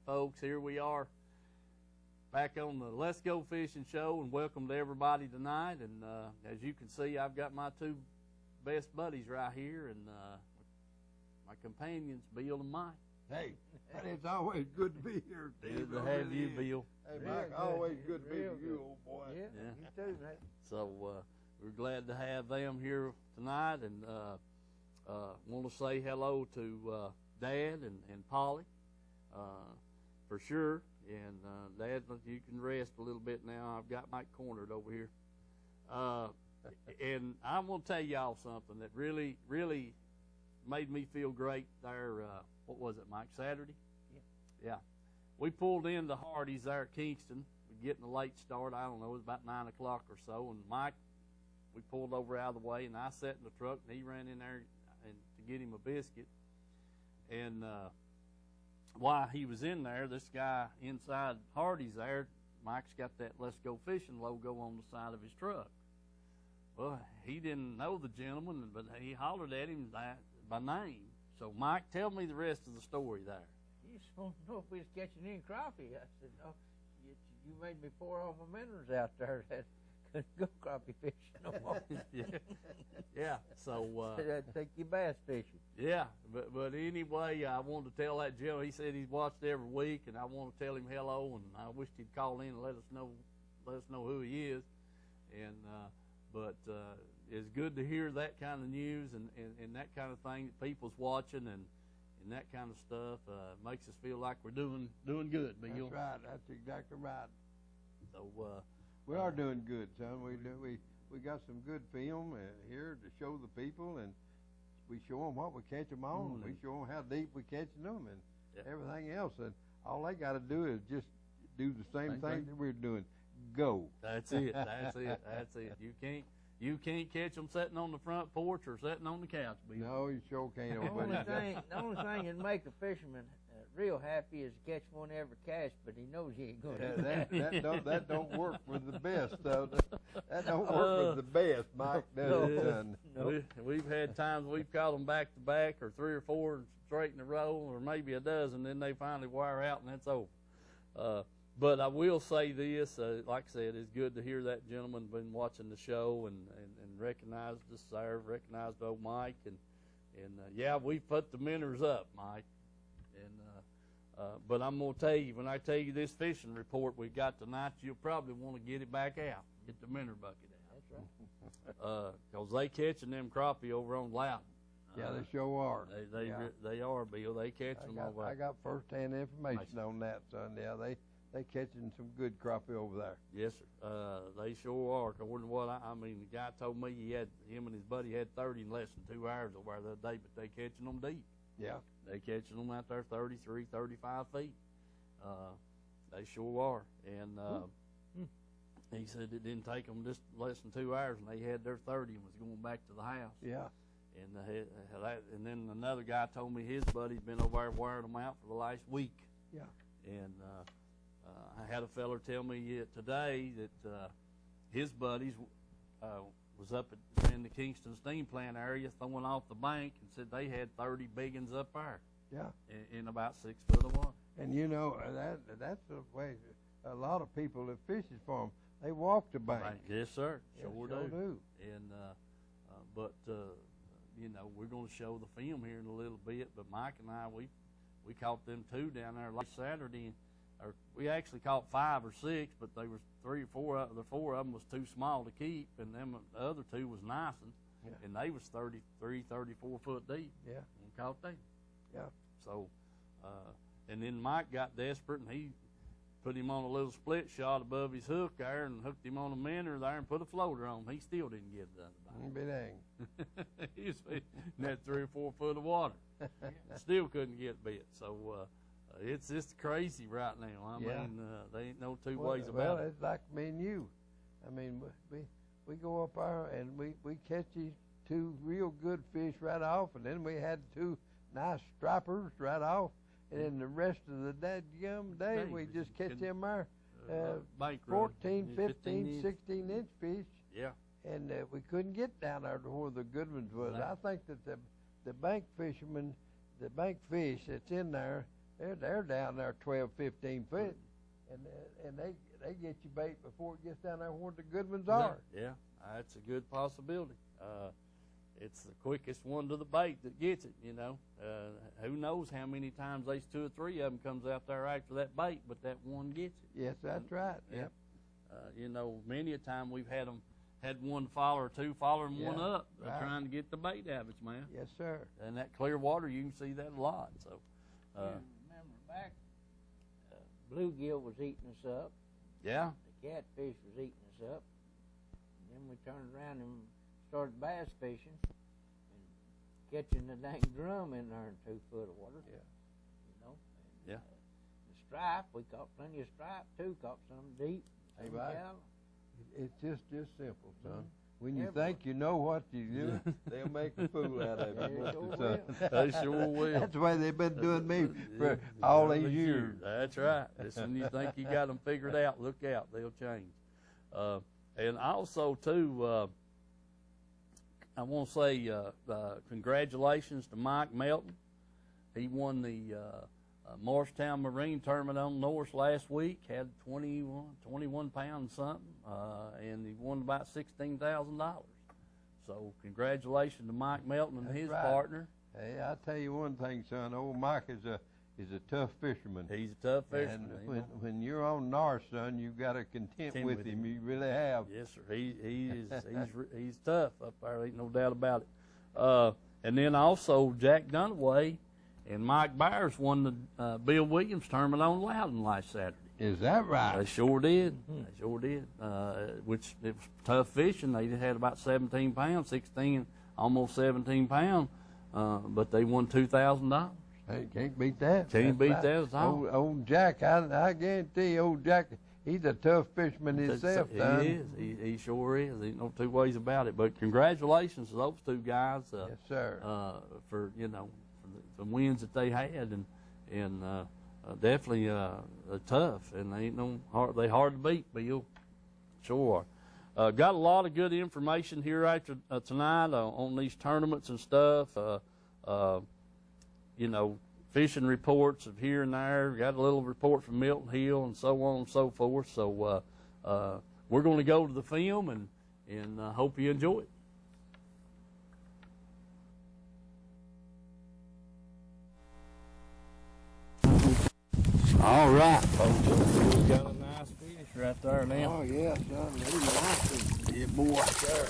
folks, here we are back on the Let's Go Fishing show, and welcome to everybody tonight. And as you can see, I've got my two best buddies right here, and my companions, Bill and Mike. Hey, it's always good to be here, Steve. Good to have you, Bill. Hey, Mike, always good to be with you, old boy. Yeah, you too, mate. So we're glad to have them here tonight, and want to say hello to Dad and Polly, for sure. And Dad, you can rest a little bit now. I've got Mike cornered over here. And I'm going to tell y'all something that really, really made me feel great there. What was it, Mike? Saturday? Yeah. We pulled into Hardee's there at Kingston. We're getting a late start. I don't know, it was about 9 o'clock or so. And Mike, we pulled over out of the way, and I sat in the truck, and he ran in there to get him a biscuit. And while he was in there, this guy inside Hardee's there, Mike's got that Let's Go Fishing logo on the side of his truck. Well, he didn't know the gentleman, but he hollered at him by name. So, Mike, tell me the rest of the story there. You just want to know if we was catching any crappie. I said, no, you made me pour all my minerals out there that couldn't go crappie fishing no more. Yeah, so... I'd take you bass fishing. Yeah, but anyway, I wanted to tell that gentleman. He said he's watched every week, and I want to tell him hello, and I wished he'd call in and let us know who he is. And but it's good to hear that kind of news and that kind of thing that people's watching and that kind of stuff. Makes us feel like we're doing good, Bill. That's right. That's exactly right. So we are doing good, son. We got some good film here to show the people, and we show them what we catch them on. We show them how deep we catching them and everything else. And all they got to do is just do the same thing that we're doing. Go. That's it. That's it. That's it. You can't catch them sitting on the front porch or sitting on the couch, Bill. No, you sure can't. The only thing that make a fisherman real happy is to catch one every cast, but he knows he ain't going to. That don't work for the best, though. That don't work for the best, Mike. No. We've had times we've caught them back to back, or 3 or 4 straight in a row, or maybe a dozen, then they finally wire out and that's over. But I will say this, like I said, it's good to hear that gentleman been watching the show and recognized us there, recognized old Mike, and yeah, we put the minnows up, Mike. But I'm going to tell you, when I tell you this fishing report we got tonight, you'll probably want to get it back out, get the minnow bucket out. That's right. Because they catching them crappie over on Loudon. Yeah, they sure are. They are, Bill. They catch them over. I got first-hand information on that, son. Yeah, they catching some good crappie over there. Yes, sir. They sure are. According to what I mean, the guy told me him and his buddy had 30 in less than 2 hours over the other day, but they catching them deep. Yeah. They catching them out there 33, 35 feet. They sure are. And he said it didn't take them just less than 2 hours, and they had their 30 and was going back to the house. Yeah. And then another guy told me his buddy's been over there wiring them out for the last week. Yeah. And I had a feller tell me today that his buddies was up in the Kingston steam plant area throwing off the bank and said they had 30 big ones up there. Yeah. In about 6 foot of water. And you know, that's the way a lot of people that fishes for them, they walk the bank. Right. Yes, sir. Yeah, sure do. And but you know, we're going to show the film here in a little bit. But Mike and I, we caught them 2 down there last Saturday. Or we actually caught 5 or 6, but they was 3 or 4. The 4 of them was too small to keep, and them the other 2 was nice, and they was 33, 34 foot deep. Yeah. And caught them. Yeah. So, and then Mike got desperate, and he put him on a little split shot above his hook there, and hooked him on a minnow there, and put a floater on. He still didn't get it done. Be dang. He was in that 3 or 4 foot of water. Still couldn't get bit. So. It's just crazy right now. I mean, there ain't no two ways about it. Well, it's like me and you. I mean, we go up there and we catch these 2 real good fish right off, and then we had 2 nice stripers right off, and then the rest of the dadgum day we just catch them there 14, 15, 16-inch fish. Yeah. And we couldn't get down there to where the good ones was. I think that the bank fishermen, the bank fish that's in there, they're down there 12, 15 feet, and they get you bait before it gets down there where the good ones are. Yeah, that's a good possibility. It's the quickest one to the bait that gets it, you know. Who knows how many times these 2 or 3 of them comes out there after that bait, but that one gets it. Yes, that's right. Yep. You know, many a time we've had one follow or 2 following one up, right. trying to get the bait out of its mouth. Yes, sir. And that clear water, you can see that a lot. So, remember back, bluegill was eating us up. yeah. The catfish was eating us up. And then we turned around and started bass fishing and catching the dang drum in there in 2 foot of water. Yeah. You know. And, Yeah. The stripe, we caught plenty of stripe too. Caught some deep. Hey, Same right. gal. It's just simple, son. Mhm. When you Everybody. think you know what you're doing, they'll make a fool out of They you. sure son. They sure will. That's the way they've been doing me for all these years. That's right. It's when you think you got them figured out, look out, they'll change. And also, too, I want to say congratulations to Mike Melton. He won the Morristown Marine Tournament on North last week, had 21 pounds something, and he won about $16,000. So congratulations to Mike Melton and That's his right. partner. Hey, I'll tell you one thing, son. Old Mike is a tough fisherman. He's a tough fisherman. And when you're on North, son, you've got to contend with him. You really have. Yes, sir. He's tough up there. Ain't no doubt about it. And then also Jack Dunaway and Mike Byers won the Bill Williams tournament on Loudon last Saturday. Is that right? They sure did. They sure did. Which it was tough fishing. They had about 17 pounds, 16, almost 17 pounds, but they won $2,000. Hey, can't beat that. Can't That's beat right. that at all. Old Jack, I guarantee you, old Jack, he's a tough fisherman himself, son. He is. He sure is. Ain't no 2 ways about it. But congratulations to those 2 guys. Yes, sir. For the wins that they had, and definitely tough, and they ain't they hard to beat, Bill. Sure. Got a lot of good information here after tonight on these tournaments and stuff. Fishing reports of here and there. Got a little report from Milton Hill and so on and so forth. So we're going to go to the film and hope you enjoy it. All right, folks. We've got a nice fish right there now. Oh, yeah, son. He's nice. Yeah, boy. Sir.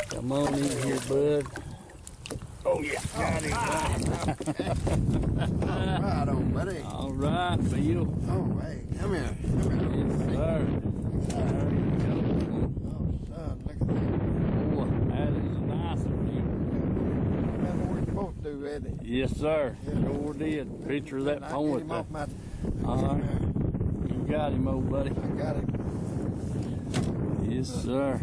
Come on in here, bud. Oh, yeah. Got him. All right, old buddy. All right, Bill. Oh, hey, come here. Yes, sir. There you go. Oh, son, look at that. Boy, that is a nice one. That's what we're supposed to do, isn't it? Yes, sir. Sure did. Picture of that I point get him there. off my... All right. You got him, old buddy. I got him. Yes, sir.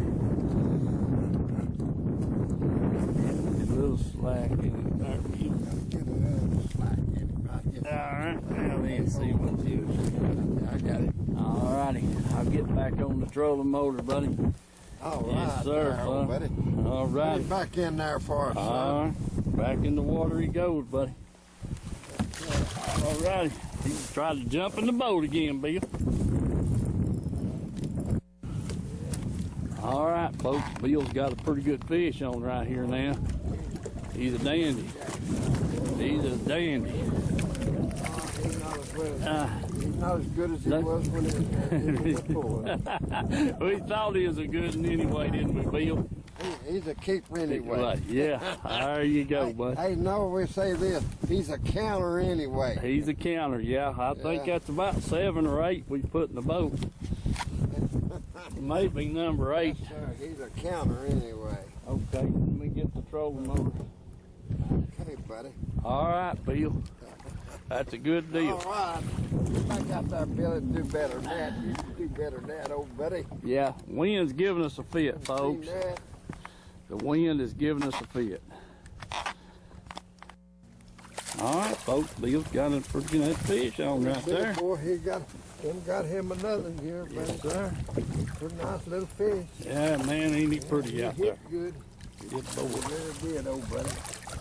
A little slack in it there, Bill. Get a little slack in him. I'll get All right. Now then, see what you. I got it. All righty. I'll get back on the trolling motor, buddy. All right, Yes, sir, there, old son. buddy. All Put right. him back in there for us, All son. right. Back in the water he goes, buddy. All righty. He's trying to jump in the boat again, Bill. All right, folks. Bill's got a pretty good fish on right here now. He's a dandy. He's a dandy. He's not as good as he was when he was before. We thought he was a good one anyway, didn't we, Bill? He's a keeper anyway. Right, yeah. There you go, bud. Hey, no, we say this. He's a counter anyway. He's a counter, yeah. I think that's about 7 or 8 we put in the boat. Maybe number 8. Yes, sir. He's a counter anyway. Okay, let me get the trolling motor. Okay, buddy. All right, Bill. That's a good deal. All right. I got that Billy to do better than that. You can do better than that, old buddy. Yeah, wind's giving us a fit, folks. Seen that? The wind is giving us a fit. All right, folks. Bill's got a pretty good fish on right Big there. boy, he got him another here, buddy. Yes, sir. Pretty nice little fish. Yeah, man, ain't he pretty He out there? hit good. Good He boy. really did, old buddy.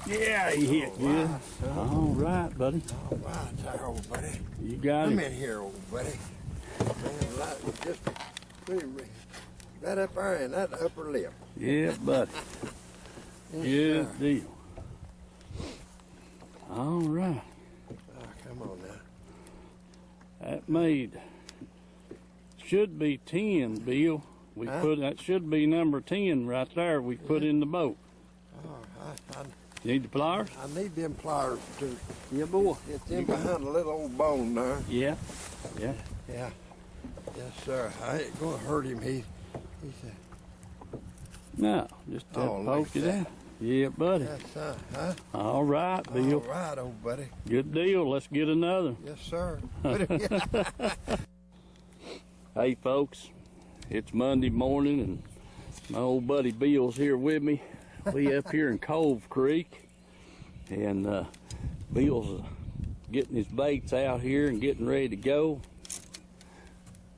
Yeah, he hit good. All right, buddy. All right, there, old buddy. You got Come it. in here, old buddy. Man, like, just pretty, right up there in that upper lip. Yeah, buddy. Good deal. All right. Oh, come on now. That made, should be 10, Bill. We Huh? put, that should be number 10 right there we put in the boat. Oh, Need the pliers? I need them pliers too. Yeah, boy. It's in behind a little old bone there. Yeah. Yeah. Yeah. Yes, sir. I ain't gonna hurt him. He said, No, just Oh, look poke at it that. out. Yeah, buddy. that's huh? All right, Bill. All right, old buddy. Good deal. Let's get another. Yes, sir. Hey, folks. It's Monday morning, and my old buddy Bill's here with me. We up here in Cove Creek, and Bill's getting his baits out here and getting ready to go.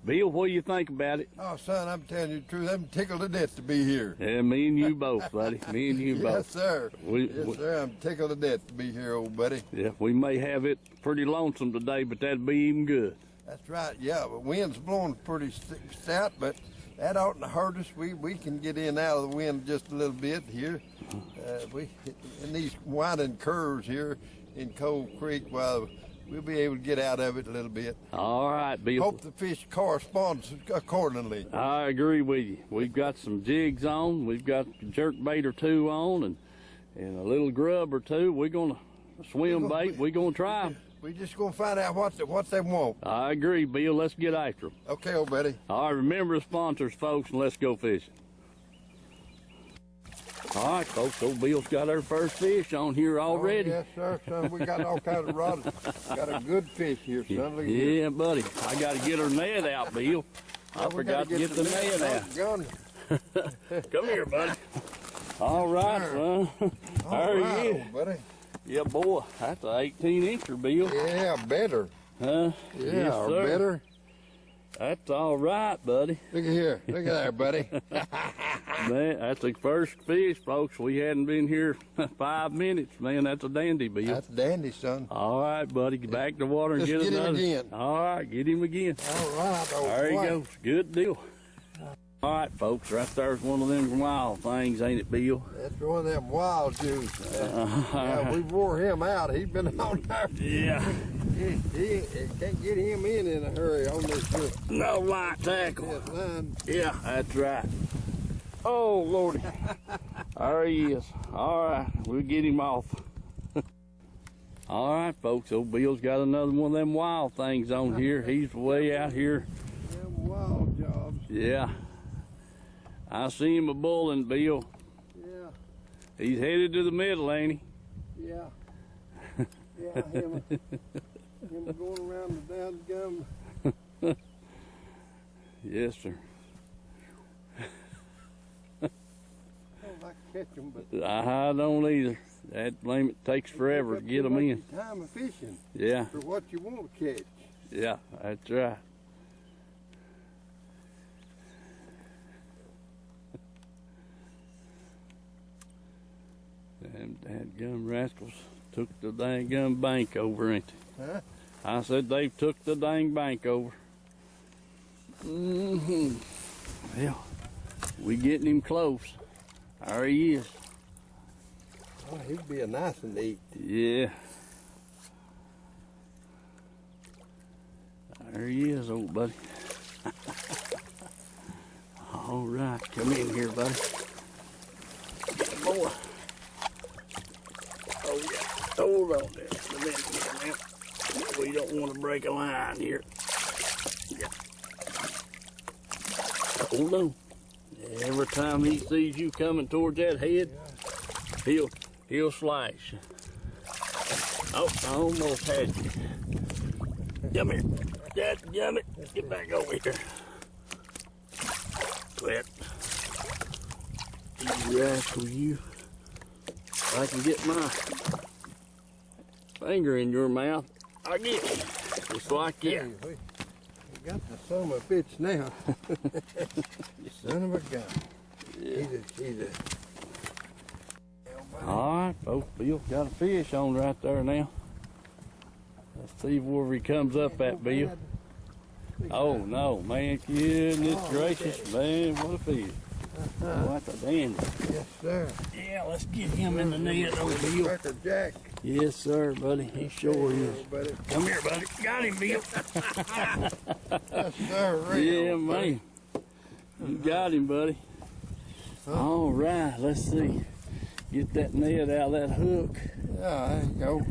Bill, what do you think about it? Oh, son, I'm telling you the truth. I'm tickled to death to be here. Yeah, me and you both, buddy. Me and you Yes, both. sir. We, Yes, sir. I'm tickled to death to be here, old buddy. yeah, we may have it pretty lonesome today, but that'd be even good. That's right. Yeah, the wind's blowing pretty stout, but that oughtn't to hurt us. We can get in and out of the wind just a little bit here. We in these winding curves here in Cove Creek, well, we'll be able to get out of it a little bit. All right, Bill. Hope the fish corresponds accordingly. I agree with you. We've got some jigs on. We've got a jerk bait or two on, and a little grub or two. We're gonna swim bait. We're gonna try 'em. We just gonna find out what they want. I agree, Bill. Let's get after them. Okay, old buddy. All right, remember the sponsors, folks, and let's go fishing. All right, folks. Old Bill's got our first fish on here already. Oh, yes, sir, son. We got all kinds of rods. Got a good fish here, son. Look at this. Yeah, buddy. I got to get her net out, Bill. I We forgot gotta to get the net out. Gun. Come here, buddy. All right, son. All There right, he is. old buddy. Yeah, boy. That's an 18-incher, Bill. Yeah, better. Huh? Yeah, Yes, or sir. better. That's all right, buddy. Look at here. Look at there, buddy. Man, that's the first fish, folks. We hadn't been here 5 minutes, man. That's a dandy, Bill. That's dandy, son. All right, buddy. Get back to the water and Just get get him another. again. All right, get him again. All right, old There he boy. goes. Good deal. All right, folks. Right there's one of them wild things, ain't it, Bill? That's one of them wild Jews. Yeah, we wore him out. He's been on there. Yeah. He can't get him in a hurry on this trip. No light tackle. Yes, son. Yeah, that's right. Oh, Lordy. There he is. All right, we'll get him off. All right, folks. Old Bill's got another one of them wild things on here. He's way out here. Them wild jobs. Yeah. I see him a bulling, Bill. Yeah, He's headed to the middle, ain't he? yeah. Yeah, him going around the down gum. Yes, sir. I don't like to catch them, but I don't either. That blame it takes forever to get them in. Time of fishing Yeah, for what you want to catch. yeah, that's right. Them dadgum rascals took the dang gum bank over, ain't they? Huh? I said they took the dang bank over. Well, we getting him close. There he is. Oh, he'd be a nice one to eat. Yeah. There he is, old buddy. All right, come in here, buddy. Boy. Oh, yeah. Hold on there a minute here now. We don't want to break a line here. Yeah. Hold on. Every time he sees you coming towards that head, he'll slash. Oh, I almost had you. Come here. Dadgummit. Get back over here. Quit. You rascal, you. If I can get my finger in your mouth, I'll get you. Just like that. Hey, we got the son of a bitch now. Son of a gun. Yeah. He's a All right, folks. Oh, Bill got a fish on right there now. Let's see where he comes up at, Bill. Oh, no, man. Goodness gracious, man. What a fish. What a dandy. Yes, sir. Yeah, let's get him in the net, old Bill. Cracker Jack. Yes, sir, buddy. He sure is. Buddy. Come here, buddy. Got him, Bill. Yes, sir. Real, Yeah, buddy. man. You got him, buddy. All right, let's see. Get that net out of that hook. Yeah, there you go.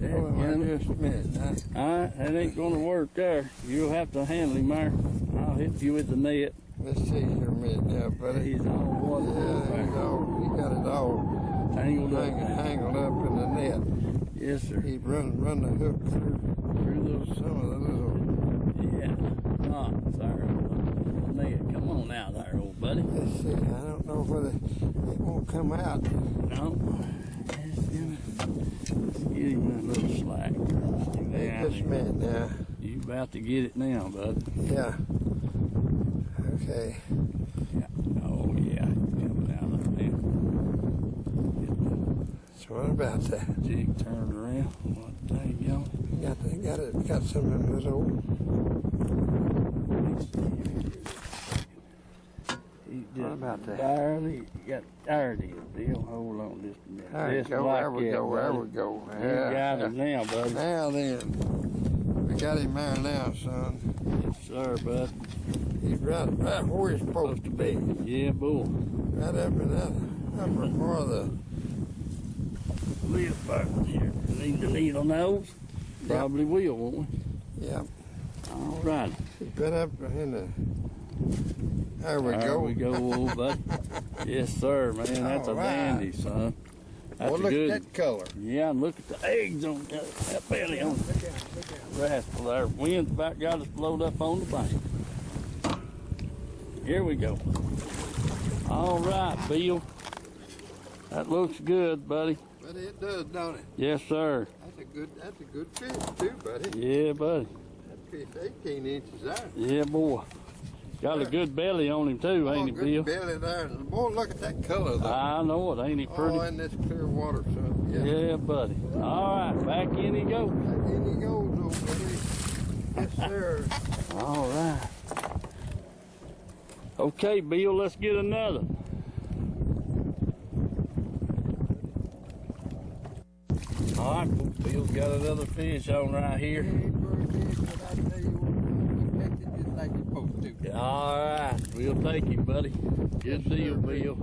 There Hold on you just a minute now. go. All right, that ain't going to work there. You'll have to handle him there. I'll hit you with the net. Let's see here a minute now, buddy. He's on water. Yeah, he got it all Tangled up. tangled up in the net. Yes, sir. He run the hook through some of the little. Yeah. Knots there on the net. Come on out there, old buddy. Let's see. I don't know whether it won't come out. No. Let's get him a little slack. Hey, just a minute now. You about to get it now, bud. Yeah. Okay. Yeah. Oh, yeah. He's coming out of there. So what about that? Jig turned around. What, there you go. Got some of those old. He What just about that? barely got tired of it, Bill. Hold on just a minute. There you Just go. like There we that, go. There buddy. we go. You got him now, buddy. Now then, we got him there now, son. Yes, sir, bud. He's right where he's supposed to be. Yeah, bull. Right up in that upper part of the. Live back here. Need the needle nose? Probably will, won't we? Yep. All right. He's right up in the. There we There go. we go, old buddy. Yes, sir, man. That's All a right. dandy, son. That's Well, a look good. at that color. Yeah, and look at the eggs on that belly on the rascal there. Wind's about got us blowed up on the bank. Here we go. All right, Bill. That looks good, buddy. But it does, don't it? Yes, sir. That's a good fish too, buddy. Yeah, buddy. That fish 18 inches there. Yeah, boy. Got a good belly on him too, ain't he, good Bill? belly there. Boy, look at that color though. I know it, ain't he pretty? Oh, in this clear water, son. Yeah, buddy. All right, back in he goes. In he goes, old buddy. Yes, sir. All right. Okay, Bill, let's get another. All right, Bill's got another fish on right here. All right, we'll take him, buddy. Good deal, Bill.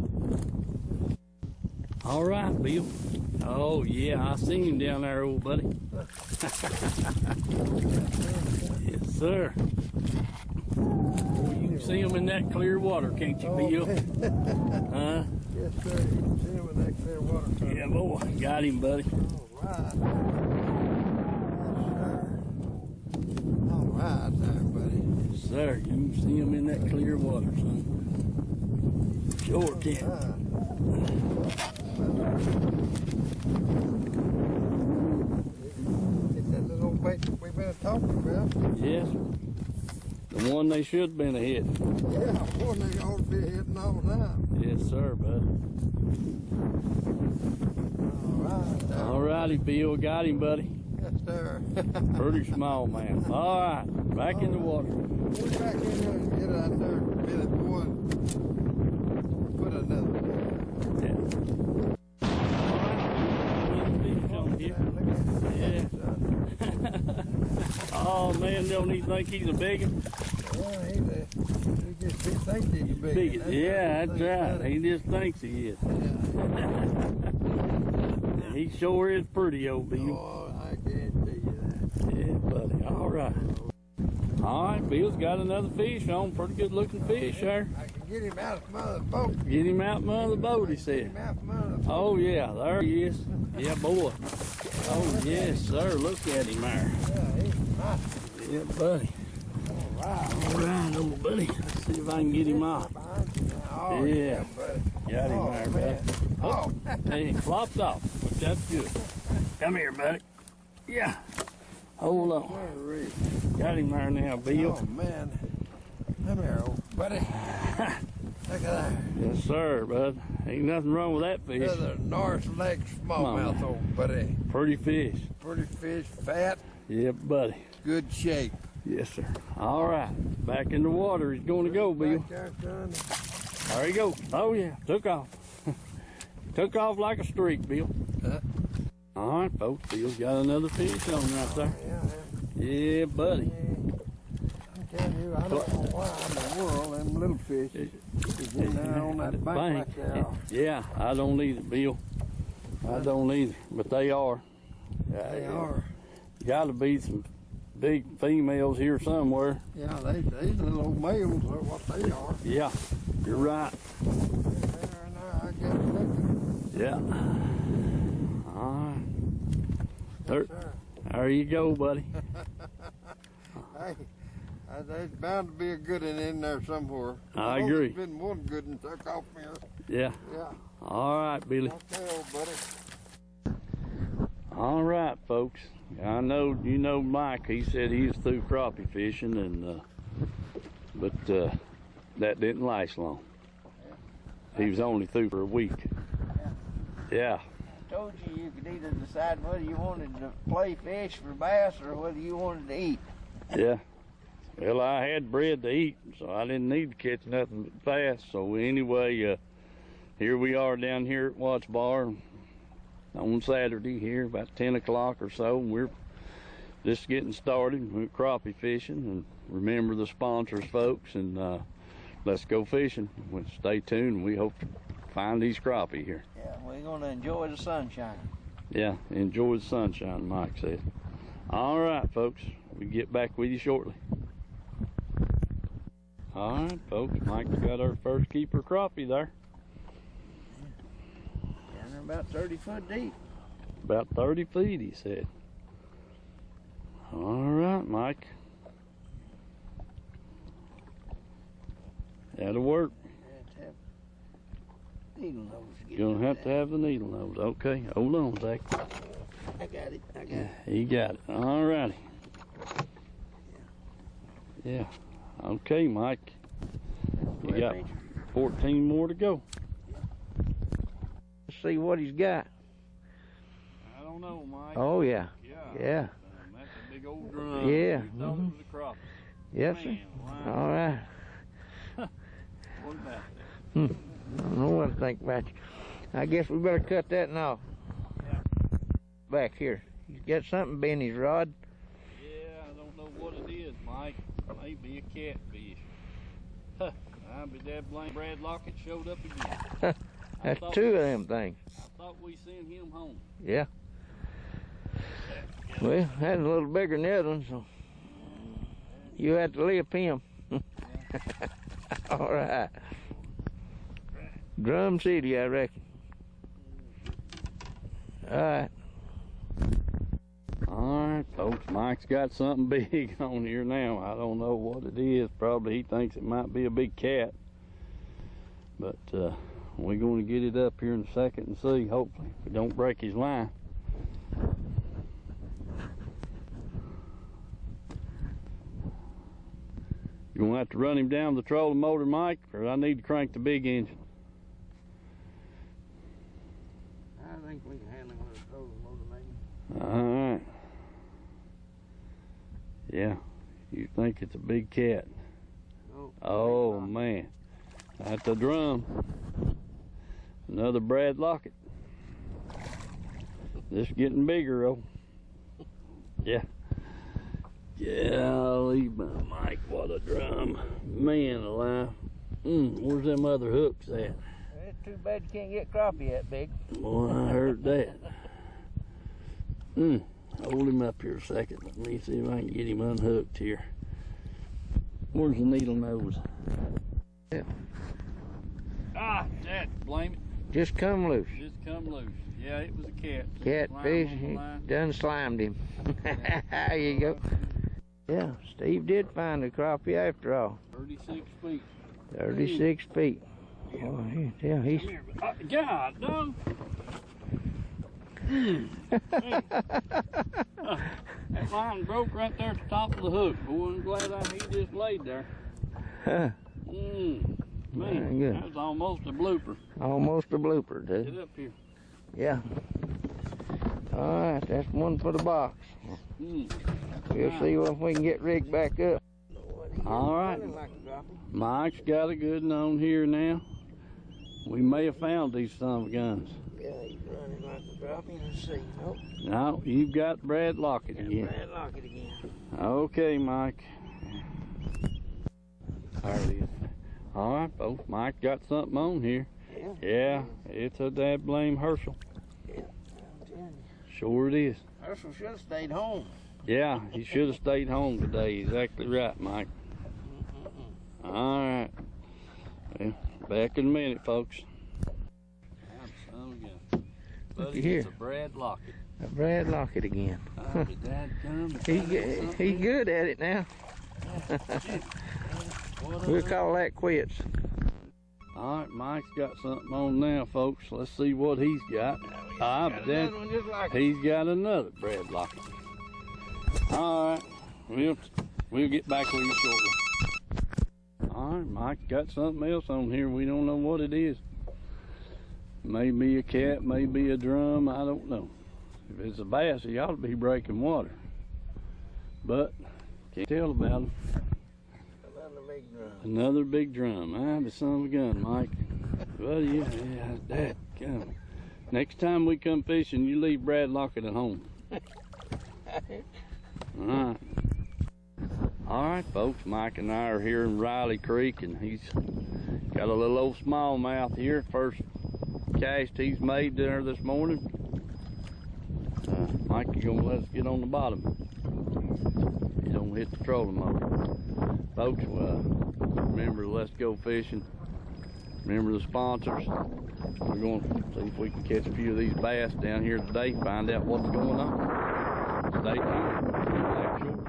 All right, Bill. Oh, yeah, I seen him down there, old buddy. Yes, sir. You can see him in that clear water, can't you, Bill? Huh? Yes, sir. You can see him in that clear water. Yeah, boy. Got him, buddy. All right. Yes, sir. All right, there, buddy. Yes, sir. You can see him in that clear water, son. Sure can. Get that little bait that we've been talking about. Yes. The one they should have been a hit. Yeah, boy, they ought to be hitting all the time. Yes, sir, bud. All right. There. All righty, Bill. Got him, buddy. Yes, sir. Pretty small, man. All right. Back in the water. Get back in there and get out there, Billy boy. Put another. Yeah. Oh man, don't he think he's a biggin? Yeah, he thinks he's big. Biggin. Yeah, that's right. He just thinks he is. He sure is pretty, old Bill. Oh, I guarantee you that. Yeah, buddy. All right. All right, Bill's got another fish on. Pretty good looking fish there. I can get him out from under the boat. Get him out from under the boat, he Get said. him out from under the boat. Oh, yeah, there he is. Yeah, boy. Oh, yes, sir. Look at him there. Yeah, he's nice. Yeah, buddy. All right. All right, old buddy. Let's see if I can get him off. Oh, Yeah. buddy. Got him Oh, there, man. buddy. Oh, Hey, he flopped off, but that's good. Come here, buddy. Yeah. Hold on. Got him there now, Bill. oh man. Come here, old buddy. Look at that. Yes, sir, bud. Ain't nothing wrong with that fish. Another North Lake smallmouth, old buddy. Pretty fish. Pretty fish, fat, Yeah, buddy. good shape. Yes, sir. All right. Back in the water he's going to go, Bill. Back there, son. There he goes. Oh, yeah. Took off. Took off like a streak, Bill. All right, folks. Bill's got another fish on right there. Yeah, buddy. I'm telling you, I don't know why in the world them little fish is in there on that bank like they are. Yeah, I don't either, Bill. I don't either, but they are. They are. Got to be some big females here somewhere. Yeah, they little old males are what they are. Yeah, you're right. There and there, I guess looking. Yeah. All right. Yes, sir. There you go, buddy. Hey, there's bound to be a good one in there somewhere. I agree. There's been one good one took off here. Yeah. Yeah. All right, Billy. Okay, old buddy. All right, folks. I know you know Mike. He said he was through crappie fishing, and but that didn't last long. He was only through for a week. Yeah. I told you you could either decide whether you wanted to play fish for bass or whether you wanted to eat. Yeah. Well, I had bread to eat, so I didn't need to catch nothing but bass. So anyway, here we are down here at Watts Bar on Saturday here about 10 o'clock or so. And we're just getting started. We're crappie fishing, and remember the sponsors, folks, and let's go fishing. Well, stay tuned. We hope to find these crappie here. Yeah, we're going to enjoy the sunshine. Yeah, enjoy the sunshine, Mike said. All right, folks. We'll get back with you shortly. All right, folks. Mike's got our first keeper crappie there. And they're about 30 foot deep. About 30 feet, he said. All right, Mike. That'll work. Needle nose. You're going to have to have the needle nose. Okay, hold on, Zach. I got it. I got it. He got it. All righty. Yeah. Okay, Mike. You got 14 more to go. Let's see what he's got. I don't know, Mike. Oh, yeah. Yeah. That's a big old drum. Yeah. Those are the crappie. Yes, sir. Man, wow. All right. What about that? I don't know what to think about you. I guess we better cut that now. Yeah. Back here. You got something been his rod? Yeah, I don't know what it is, Mike. Maybe a catfish. Huh. I'll be dead blame. Brad Lockett showed up again. That's two of them things. I thought we sent him home. Yeah. Well, that's a little bigger than the other one, so you had to lip him. All right. Drum City, I reckon. All right. All right, folks. Mike's got something big on here now. I don't know what it is. Probably he thinks it might be a big cat. But we're going to get it up here in a second and see, hopefully, if it don't break his line. You going to have to run him down the trolling motor, Mike, or I need to crank the big engine? I think we can handle him with a trolling motor, maybe. All right. Yeah, you think it's a big cat. Oh, man. That's a drum. Another Brad Lockett. This getting bigger, oh. Yeah. Golly, Mike, what a drum. Man alive. Where's them other hooks at? It's too bad you can't get crappie that big. Boy, I heard that. Hold him up here a second. Let me see if I can get him unhooked here. Where's the needle nose? Yeah. Ah, that, blame it. Just come loose. Just come loose. Yeah, it was a cat. Catfish, he done slimed him. There you go. Yeah, Steve did find a crappie after all. 36 feet. 36 feet. Oh, yeah, he's... God, no. That line broke right there at the top of the hook. Boy, I'm glad he just laid there. Very Man, good. that was almost a blooper. Almost a blooper, dude. Get up here. Yeah. All right, that's one for the box. Mm. We'll see if we can get Rick back up. All right. Mike's got a good one on here now. We may have found these son of guns. Yeah, he's running like a dropping. Let's see. Nope. No, you've got Brad Lockett again. Brad Lockett again. Okay, Mike. There it is. All right, folks. Mike got something on here. Yeah. Yeah, it's a dad blame Herschel. Yeah, I'm telling you. Sure it is. Herschel should have stayed home. Yeah, he should have stayed home today. Exactly right, Mike. All right. Well, back in a minute, folks. Buddy, here. it's a Brad Lockett. A Brad Lockett again. Oh, did Dad come? He's good at it now. We'll call that quits. All right, Mike's got something on now, folks. Let's see what he's got. But then he's got another Brad Lockett. All right, we'll get back with you shortly. All right, Mike's got something else on here. We don't know what it is. Maybe a cat, maybe a drum, I don't know. If it's a bass, he ought to be breaking water. But, can't tell about him. Another big drum. Another big drum. Ah, the son of a gun, Mike. Buddy, yeah, Dad, come. Next time we come fishing, you leave Brad Lockett at home. All right. All right, folks, Mike and I are here in Riley Creek, and he's got a little old smallmouth here. First cast he's made there this morning. Mike, you gonna let us get on the bottom? You don't hit the trolling motor. Folks, remember Let's Go Fishing. Remember the sponsors. We're going to see if we can catch a few of these bass down here today, find out what's going on. Stay tuned. Back short.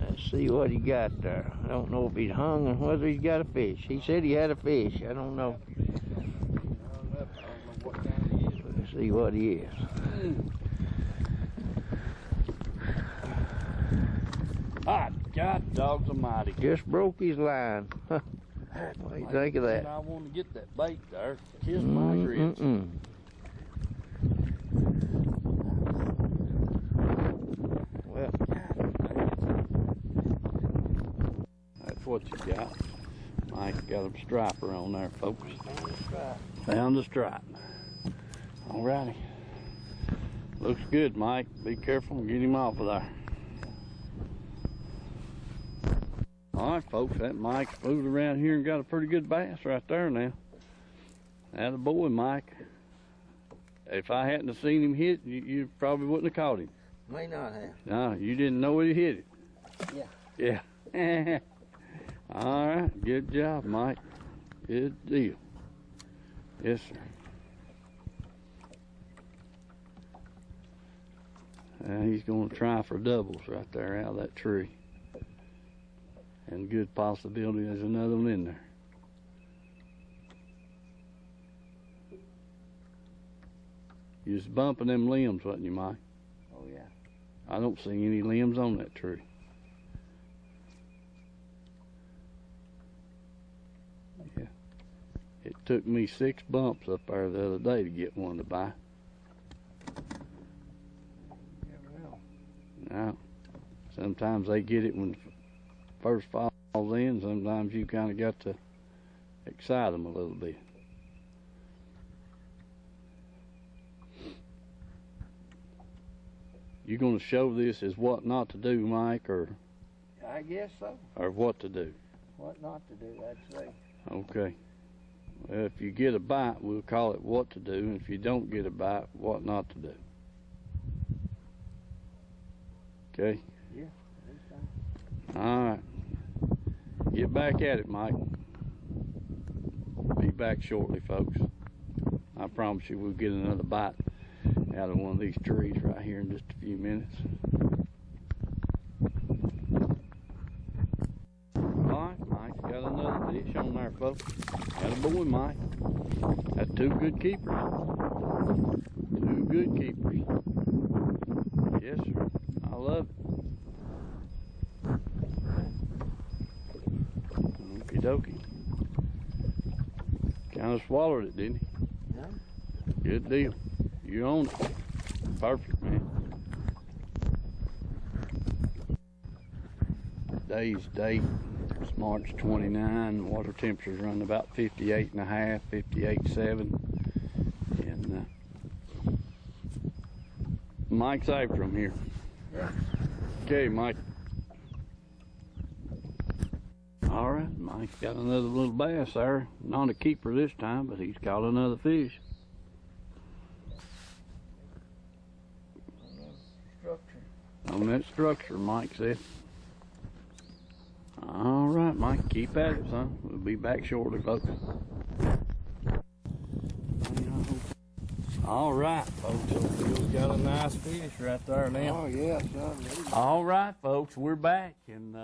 Let's see what he got there. I don't know if he's hung and whether he's got a fish. He said he had a fish. I don't know. Let's see what he is. Hot God dogs almighty. Just broke his line. What do you think of that? I want to get that bait there. Kiss my grits. Well, that's what you got. Mike got a striper on there, folks. Found a stripe. Alrighty. Looks good, Mike. Be careful and get him off of there. Alright, folks, that Mike's moved around here and got a pretty good bass right there now. Attaboy, Mike. If I hadn't have seen him hit, you probably wouldn't have caught him. may not have. No, you didn't know he hit it. Yeah. Yeah. All right, good job, Mike. Good deal. Yes, sir. He's going to try for doubles right there out of that tree. And good possibility there's another one in there. You was bumping them limbs, wasn't you, Mike? Oh, yeah. I don't see any limbs on that tree. Yeah. It took me 6 bumps up there the other day to get one to buy. Now, sometimes they get it when it first falls in. Sometimes you kind of got to excite them a little bit. You going to show this as what not to do, Mike, or I guess so. or what to do? What not to do, I'd say. Okay. Well, if you get a bite, we'll call it what to do. And if you don't get a bite, what not to do. Okay? Yeah. All right. Get back at it, Mike. Be back shortly, folks. I promise you we'll get another bite out of one of these trees right here in just a few minutes. All right, Mike's got another fish on there, folks. Got a boy, Mike. That's 2 good keepers. 2 good keepers. Yes, sir. I love it. dokey. Kind of swallowed it, didn't he? Yeah. Good deal. You own it. Perfect, man. Today's date is March 29. Water temperature's running about 58.5, 58.7. And Mike's after him here. Yeah. Okay, Mike. All right, Mike's got another little bass there. Not a keeper this time, but he's caught another fish. On that structure, Mike said. All right, Mike, keep at it, son. We'll be back shortly, folks. All right, folks, so Bill's got a nice fish right there now. Oh, yeah, son. All right, folks, we're back, and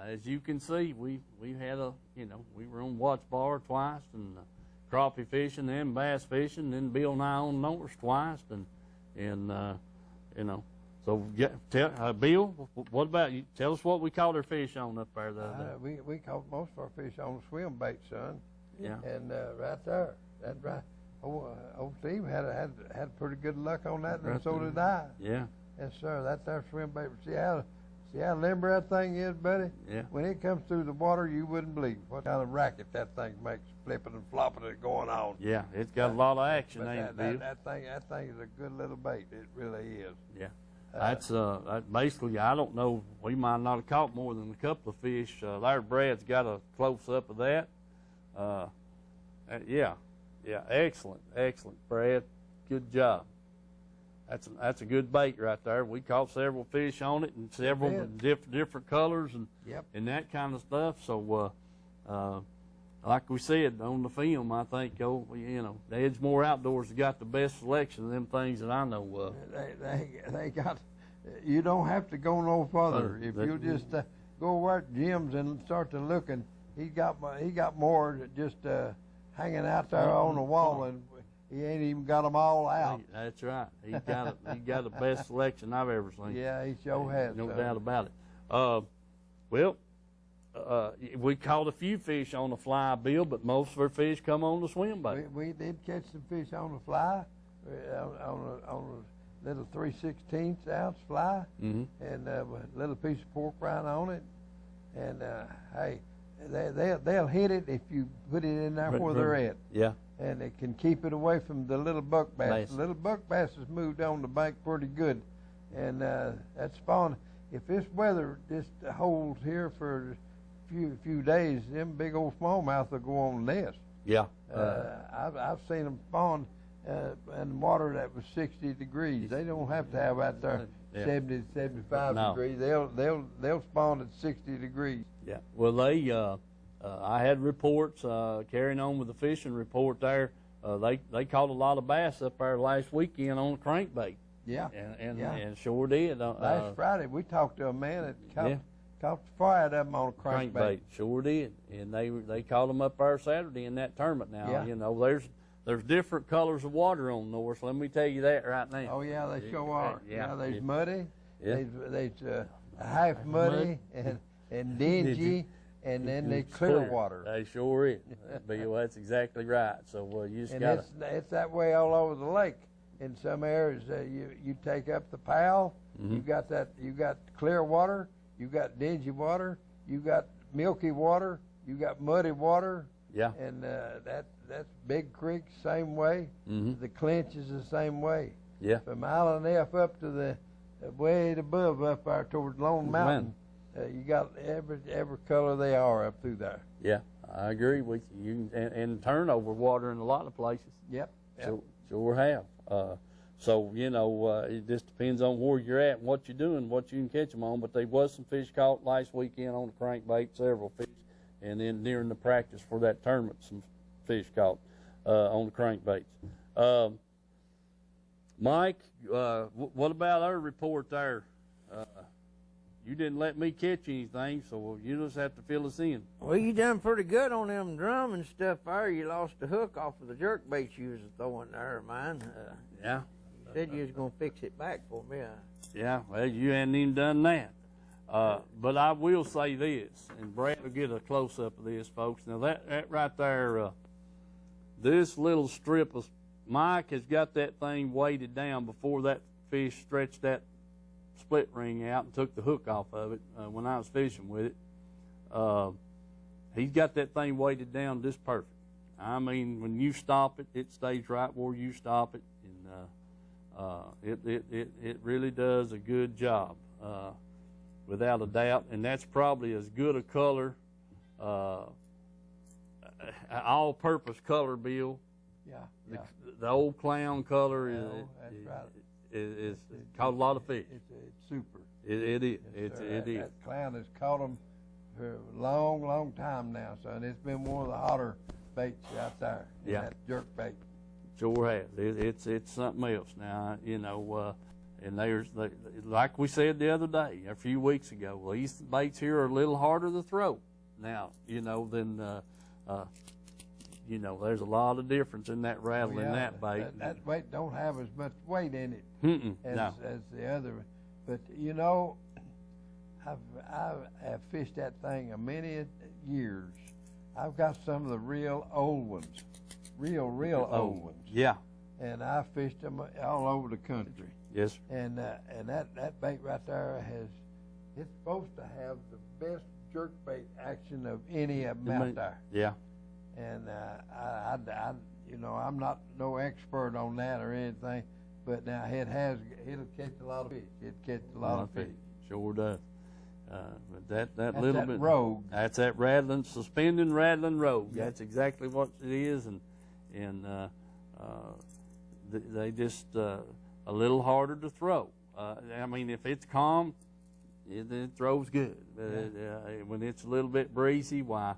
as you can see, we had we were on watch bar twice, and crappie fishing, then bass fishing, then Bill and I on Norse twice, and so Bill, what about you? Tell us what we caught our fish on up there the other day. We caught most of our fish on swim bait, son. Yeah. And right there, that right. Old Steve had pretty good luck on that, and Right so there. did I. Yeah. Yes, sir. That there swim bait. See how limber that thing is, buddy? Yeah. When it comes through the water, you wouldn't believe what kind of racket that thing makes, flipping and flopping it going on. Yeah, it's got a lot of action, But ain't it, Bill? that thing is a good little bait. It really is. Yeah. That's basically, I don't know, we might not have caught more than a couple of fish. There, Brad's got a close-up of that. Yeah, excellent, Brad. Good job. That's a good bait right there. We caught several fish on it, and several different colors and that kind of stuff. So, like we said on the film, I think, the Edgemore Outdoors has got the best selection of them things that I know of. They got. You don't have to go no further. If you just go over at Jim's and start to looking, he got more just hanging out there on the wall, and he ain't even got them all out. That's right. He got the best selection I've ever seen. Yeah, he sure has. No doubt about it. We caught a few fish on the fly, Bill, but most of our fish come on the swim bait. We did catch some fish on the fly, on a little 3/16 ounce fly, and a little piece of pork rind on it. And hey, they'll hit it if you put it in there where they're at. Yeah. And it can keep it away from the little buck bass. Nice. The little buck bass has moved on the bank pretty good, and that's spawn. If this weather just holds here for a few days, them big old smallmouth will go on the nest. Yeah. I've seen them spawn in water that was 60 degrees. They don't have to have out there 70, 75 degrees. They'll spawn at 60 degrees. Yeah. Well, I had reports carrying on with the fishing report there. They caught a lot of bass up there last weekend on a crankbait. Yeah. And sure did. Last Friday we talked to a man that caught 5 of them on a crankbait. Sure did. And they caught them up there Saturday in that tournament. Now there's different colors of water on North. Let me tell you that right now. Oh yeah, they sure are. Yeah. There's muddy. Yeah. There's half muddy and dingy. And then they clear water. They sure is, Bill. That's exactly right. So you just got. It's that way all over the lake. In some areas, you take up the Powell. You got clear water. You got dingy water. You got milky water. You got muddy water. Yeah. And that's Big Creek same way. The Clinch is the same way. Yeah. From Island F up to the way above up there towards Lone Mountain. You got every color they are up through there. Yeah, I agree with you. And turnover water in a lot of places. Yep. Sure have. So, it just depends on where you're at and what you're doing, what you can catch them on. But there was some fish caught last weekend on the crankbait, several fish. And then during the practice for that tournament, some fish caught on the crankbaits. Mike, what about our report there? You didn't let me catch anything, so you just have to fill us in. Well, you done pretty good on them drum and stuff there. You lost the hook off of the jerk bait you was throwing there of mine. Yeah. You said you was going to fix it back for me. Yeah, well, you hadn't even done that. But I will say this, and Brad will get a close-up of this, folks. Now, that right there, this little strip of, Mike has got that thing weighted down before that fish stretched that split ring out and took the hook off of it when I was fishing with it. He's got that thing weighted down just perfect. I mean, when you stop it, it stays right where you stop it, and it really does a good job, without a doubt. And that's probably as good a color, all-purpose color, Bill. Yeah. The old clown color That's right. is caught a lot of fish. It's super. It is. Yes, sir. It is. That clown has caught them for a long, long time now, son. It's been one of the hotter baits out there. Yeah. That jerk bait. Sure has. It's something else now, you know. And there's, like we said the other day, a few weeks ago, well, these baits here are a little harder to throw now, you know, than, you know, there's a lot of difference in that rattle and that bait. That bait don't have as much weight in it No. as the other. But, you know, I have fished that thing a many years. I've got some of the real old ones, real old ones. Yeah. And I fished them all over the country. Yes. And that bait right there it's supposed to have the best jerk bait action of any of them out there. Yeah. And I you know, I'm not no expert on that or anything, but now it'll catch a lot of fish. It catch a lot of fish. Sure does. But that That's little that bit rogue. That's that rattling, suspending rattling rogue. Yeah. That's exactly what it is, and they just a little harder to throw. I mean, if it's calm, it throws good. When it's a little bit breezy, why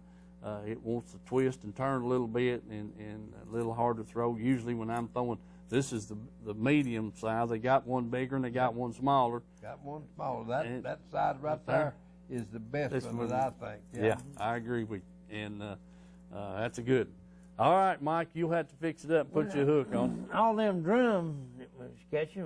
it wants to twist and turn a little bit, and a little harder to throw. Usually, when I'm throwing, this is the medium size. They got one bigger and they got one smaller. Got one smaller. That side right there is the best one that I think. Yeah, I agree with you, and that's a good one. All right, Mike, you'll have to fix it up and put your hook on. All them drums that was catching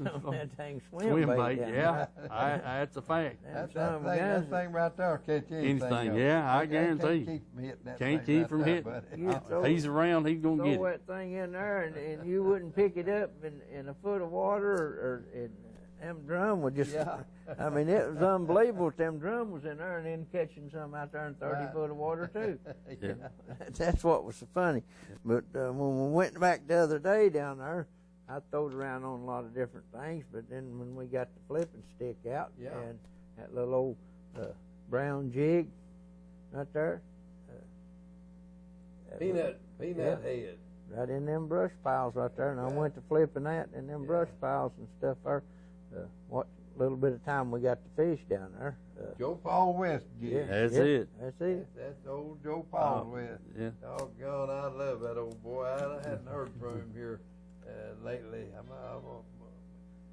on that dang swim bait. Yeah, that's a fact. That thing right there will catch anything. Yeah, I guarantee you. Can't keep from hitting. If he's around, he's going to get it. Throw that thing in there, and you wouldn't pick it up in a foot of water, or them drum would just, I mean, it was unbelievable if them drum was in there and then catching some out there in 30 foot of water, too. Yeah. That's what was so funny. But when we went back the other day down there, I throwed around on a lot of different things, but then when we got the flipping stick out and that little old brown jig right there. Peanut head. Right in them brush piles right there, and I went to flipping that in them brush piles and stuff there. What little bit of time we got to fish down there. Joe Paul West jig. That's it. That's it. That's old Joe Paul West. Yeah. Doggone, I love that old boy. I hadn't heard from him here lately. I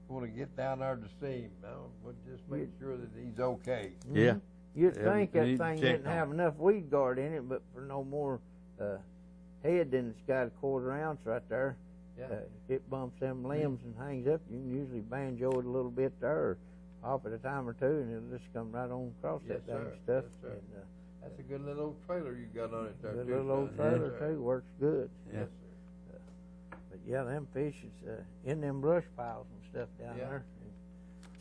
want to get down there to see him. I want to just make sure that he's okay. Yeah. You'd think that thing didn't have enough weed guard in it, but for no more head than it's got a 1/4 ounce right there. Yeah. If it bumps them limbs and hangs up, you can usually banjo it a little bit there, or off at a time or two, and it'll just come right on across that dang stuff. Yes, sir. And, that's a good little old trailer you got on it there, good too. little old trailer too, works good. Yes, sir. But yeah, them fish is in them brush piles and stuff down there.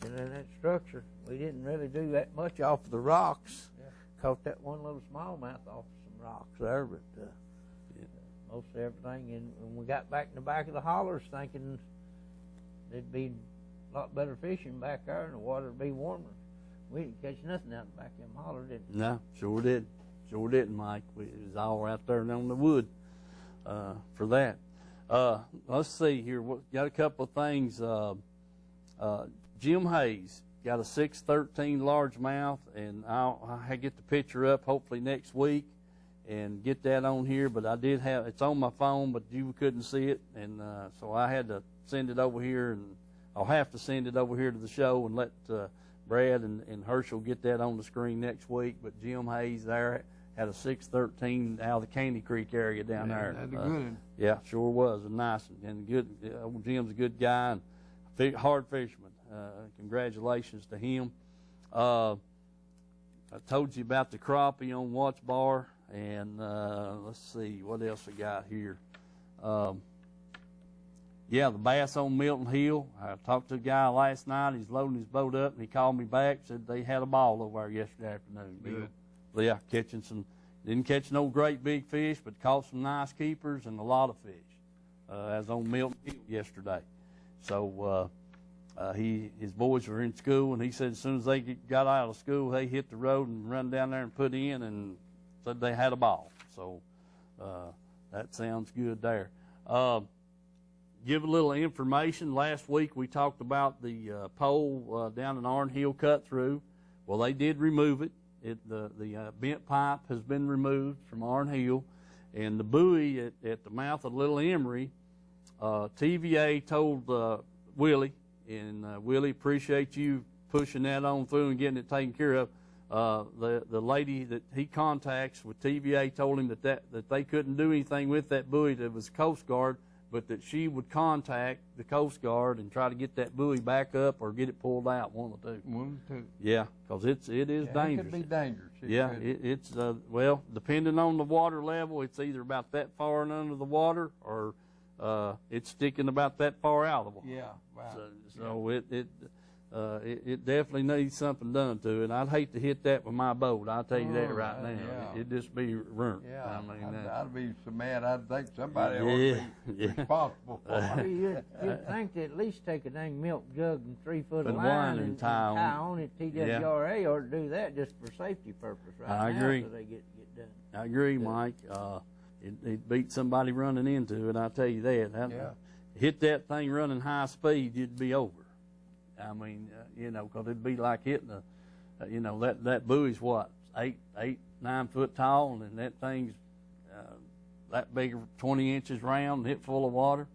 And in that structure, we didn't really do that much off the rocks. Caught that one little smallmouth off some rocks there, but most everything. And when we got back in the back of the hollers, thinking there'd be a lot better fishing back there and the water would be warmer, we didn't catch nothing out the back of them hollers, did we? No, sure did. Sure didn't, Mike. It was all out there on the wood for that. Let's see here. We got a couple of things. Jim Hayes got a 613 largemouth, and I'll get the picture up hopefully next week and get that on here. But I did have it's on my phone, but you couldn't see it, and so I had to send it over here, and I'll have to send it over here to the show and let Brad and Herschel get that on the screen next week. But Jim Hayes there had a 613 out of the Candy Creek area down there. That's a good one. Yeah, sure was a nice one, and good. Old Jim's a good guy and hard fisherman. Congratulations to him. I told you about the crappie on Watts Bar, and let's see, what else I got here. Yeah, the bass on Milton Hill. I talked to a guy last night. He's loading his boat up, and he called me back, said they had a ball over there yesterday afternoon. Good. Yeah, catching some, didn't catch no great big fish, but caught some nice keepers and a lot of fish. As on Milton Hill yesterday. So his boys were in school, and he said as soon as they got out of school, they hit the road and run down there and put in, and said they had a ball. So that sounds good there. Give a little information. Last week we talked about the pole down in Arn Hill cut through. Well, they did remove it. The bent pipe has been removed from Arn Hill, and the buoy at the mouth of Little Emery, TVA told Willie, and Willie, appreciate you pushing that on through and getting it taken care of. The lady that he contacts with TVA told him that they couldn't do anything with that buoy that was Coast Guard, but that she would contact the Coast Guard and try to get that buoy back up or get it pulled out, one of the two. One or two. Yeah, because it is dangerous. It could be dangerous. It's well, depending on the water level, it's either about that far and under the water, or it's sticking about that far out of the water. Yeah, wow. So it definitely needs something done to it. I'd hate to hit that with my boat. I'll tell you that right now. Yeah. It'd just be ruined. Yeah, I mean, I'd be so mad. I'd think somebody would be responsible for it. You'd think they'd at least take a dang milk jug and 3 foot of Put line and and tie on it. TWRA ought to do that just for safety purpose right I now, agree. so they get done. I agree, Mike. It beat somebody running into it. I'll tell you that. Hit that thing running high speed, you'd be over. I mean, because it'd be like hitting that buoy's what, 9 foot tall, and that thing's that big, 20 inches round, and hit full of water.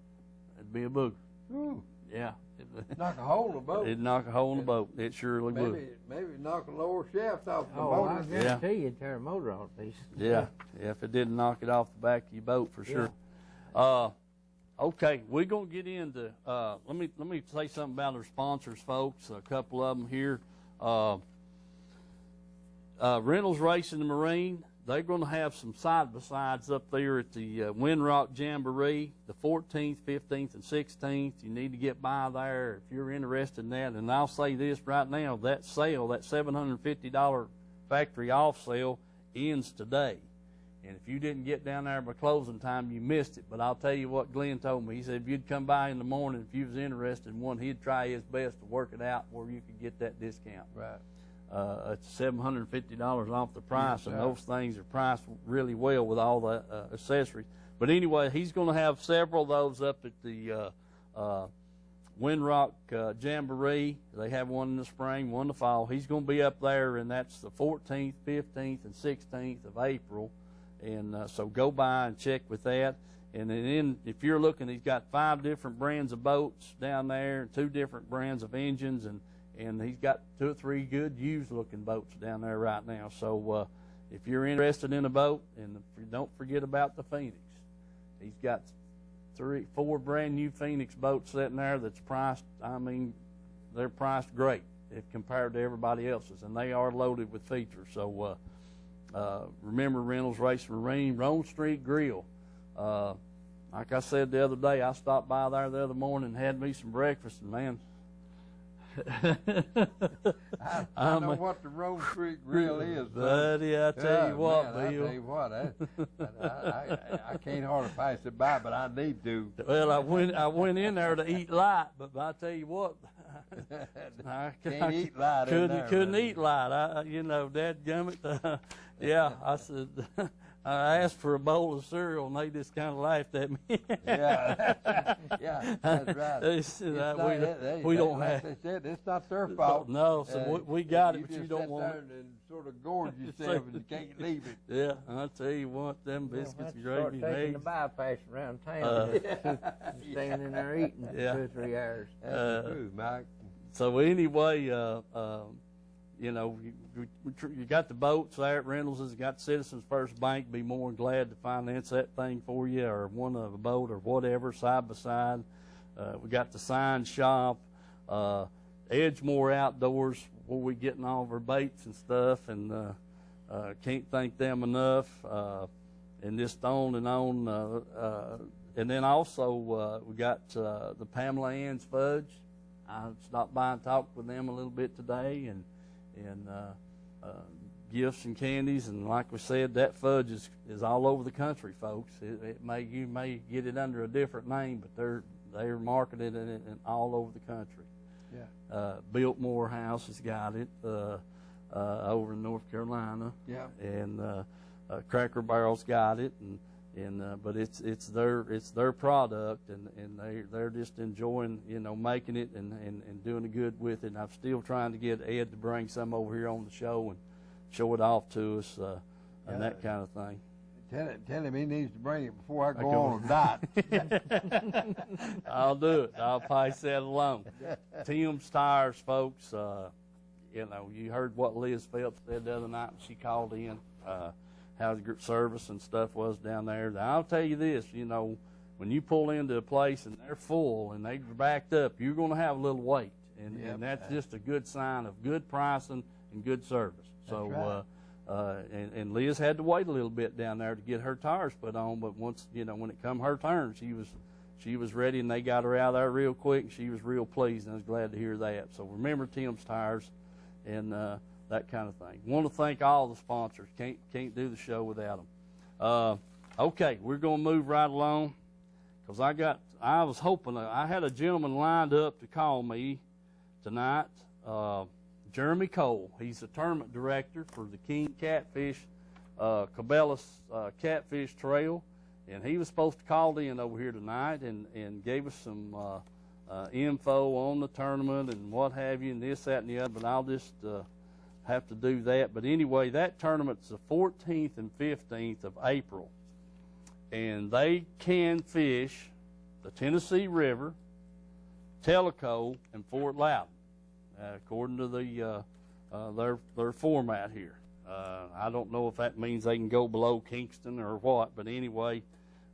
It'd be a booger. Ooh. Yeah. Knock a hole in the boat. It'd knock a hole in the boat. It surely would. Maybe knock a lower shaft off the Oh, I motor. guarantee you'd tear a motor off a piece. Yeah, if it didn't knock it off the back of your boat, for sure. Okay, we're gonna get into. Let me say something about our sponsors, folks. A couple of them here. Reynolds Racing and Marine. They're going to have some side-by-sides up there at the Windrock Jamboree, the 14th, 15th, and 16th. You need to get by there if you're interested in that. And I'll say this right now, that sale, that $750 factory off sale, ends today. And if you didn't get down there by closing time, you missed it. But I'll tell you what Glenn told me. He said if you'd come by in the morning, if you was interested in one, he'd try his best to work it out where you could get that discount. Right. It's $750 off the price, Yes, and sir. those things are priced really well with all the accessories. But anyway, he's going to have several of those up at the Windrock Jamboree. They have one in the spring, one in the fall. He's going to be up there, and that's the 14th, 15th, and 16th of April. And so go by and check with that. And then if you're looking, he's got 5 different brands of boats down there, 2 different brands of engines, and he's got 2 or 3 good used-looking boats down there right now. So if you're interested in a boat, and don't forget about the Phoenix. He's got 4 brand-new Phoenix boats sitting there that's priced, I mean, they're priced great if compared to everybody else's, and they are loaded with features. So remember Reynolds Racing Marine, Rome Street Grill. Like I said the other day, I stopped by there the other morning and had me some breakfast, and man, I know what the Rome Street Grill is, buddy. I tell you what, man, Bill. I tell you what, I can't hardly pass it by, but I need to. Well, I went in there to eat light, but I tell you what, I Can't eat light in there, couldn't man. eat light. Dadgummit. Yeah, I said. I asked for a bowl of cereal, and they just kind of laughed at me. Yeah, that's right. They said, we don't like have. they said, it's not their fault. No, so we got it, but you just don't sit want there it. and sort of gorge yourself, and you can't leave it. Yeah, I tell you what, them biscuits and Start gravy and taking the eggs. bypass around town, just staying in there eating Yeah. 2 or 3 hours. That's the truth, Mike. So anyway, you got the boats there at Reynolds. Has got Citizens First Bank. Be more than glad to finance that thing for you, or one of a boat or whatever, side by side. We got the sign shop, Edgemore Outdoors. where we getting all of our baits and stuff, and can't thank them enough. And just on and on. And then also we got the Pamela Ann's Fudge. I stopped by and talked with them a little bit today, and gifts and candies, and like we said, that fudge is all over the country, folks. You may get it under a different name, but they're marketing it all over the country. Yeah. Biltmore House has got it over in North Carolina. Yeah. And Cracker Barrel's got it, but it's their product, and they're just enjoying making it and doing it good with it. And I'm still trying to get Ed to bring some over here on the show and show it off to us and that kind of thing. Tell him he needs to bring it before I go on a diet. I'll do it. I'll pass that along. Tim's Tires, folks. You heard what Liz Phelps said the other night when she called in. How the service and stuff was down there. Now, I'll tell you this, when you pull into a place and they're full and they're backed up, you're going to have a little wait, and that's just a good sign of good pricing and good service. So, right. And Liz had to wait a little bit down there to get her tires put on, but once when it come her turn, she was ready, and they got her out there real quick, and she was real pleased, and I was glad to hear that. So remember Tim's Tires, and that kind of thing. Want to thank all the sponsors. Can't do the show without them. Okay, we're going to move right along, because I was hoping, I had a gentleman lined up to call me tonight, Jeremy Cole. He's the tournament director for the King Catfish, Cabela's Catfish Trail, and he was supposed to call in over here tonight and gave us some info on the tournament and what have you, and this, that, and the other, but I'll just have to do that. But anyway, that tournament's the 14th and 15th of April, and they can fish the Tennessee River, Tellico, and Fort Loudon, according to their format here. I don't know if that means they can go below Kingston or what, but anyway,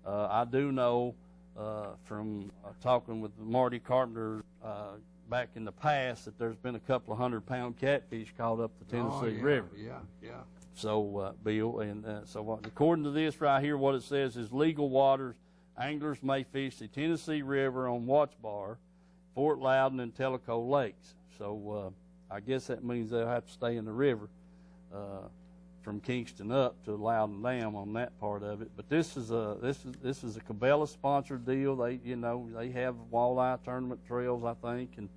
I do know from talking with Marty Carpenter back in the past that there's been a couple of 100-pound catfish caught up the Tennessee River. Yeah. So, Bill, and according to this right here, what it says is legal waters, anglers may fish the Tennessee River on Watch Bar, Fort Loudon, and Tellico Lakes. So I guess that means they'll have to stay in the river from Kingston up to Loudon Dam on that part of it. But this is a Cabela sponsored deal. They have walleye tournament trails, I think, and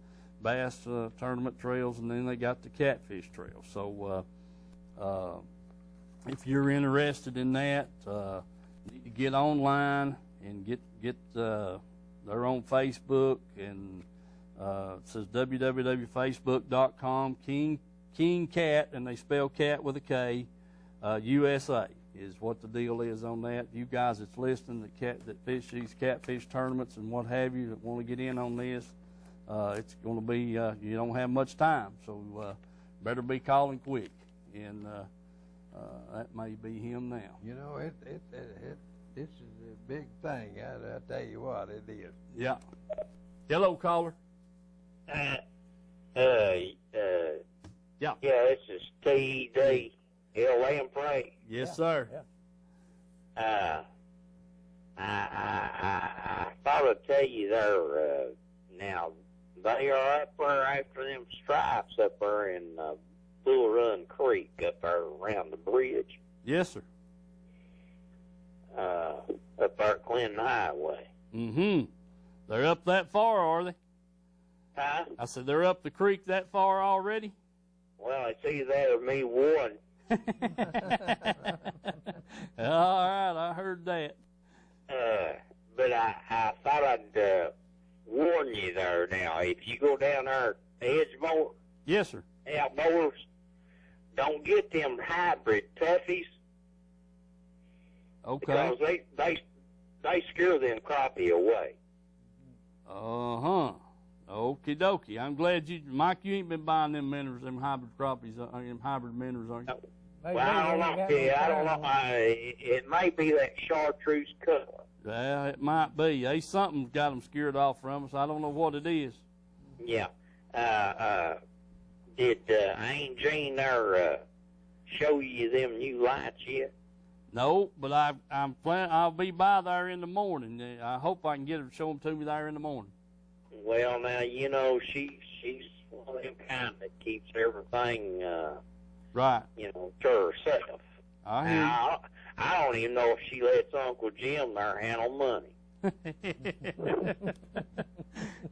bass tournament trails, and then they got the catfish trail. So if you're interested in that, you need to get online and get they're on Facebook, and it says www.facebook.com King Cat, and they spell cat with a K, USA is what the deal is on that. You guys that's listening that fish these catfish tournaments and what have you that want to get in on this, it's going to be you don't have much time, so better be calling quick, and that may be him now. This is a big thing. I tell you what, it is. Yeah. Hello, caller. Yeah. Yeah, this is T.D. Lamprey. Yes, sir. Yeah. I thought I'd tell you there, now, they are up there after them stripes up there in Bull Run Creek up there around the bridge. Yes, sir. Up there at Clinton Highway. Mm-hmm. They're up that far, are they? Huh? I said they're up the creek that far already? Well, it's either that or me one. All right, I heard that. But I thought I'd warn you there now. If you go down there to Edgemore, Yes, sir. Outdoors, don't get them hybrid toughies. Okay. Because they scare them crappie away. Uh-huh. Okie dokie. I'm glad Mike, you ain't been buying them minnows, them hybrid crappies, them hybrid minnows, are you? No. Well, I don't know. I don't know. It may be that chartreuse color. Yeah, it might be. Something's got them scared off from us. I don't know what it is. Yeah. Did Aunt Jean there show you them new lights yet? No, but I'm planning. I'll be by there in the morning. I hope I can get her to show them to me there in the morning. Well, now you know she's one of them kind that keeps everything, Right. you know, to herself. I hear Now, I don't even know if she lets Uncle Jim there handle money.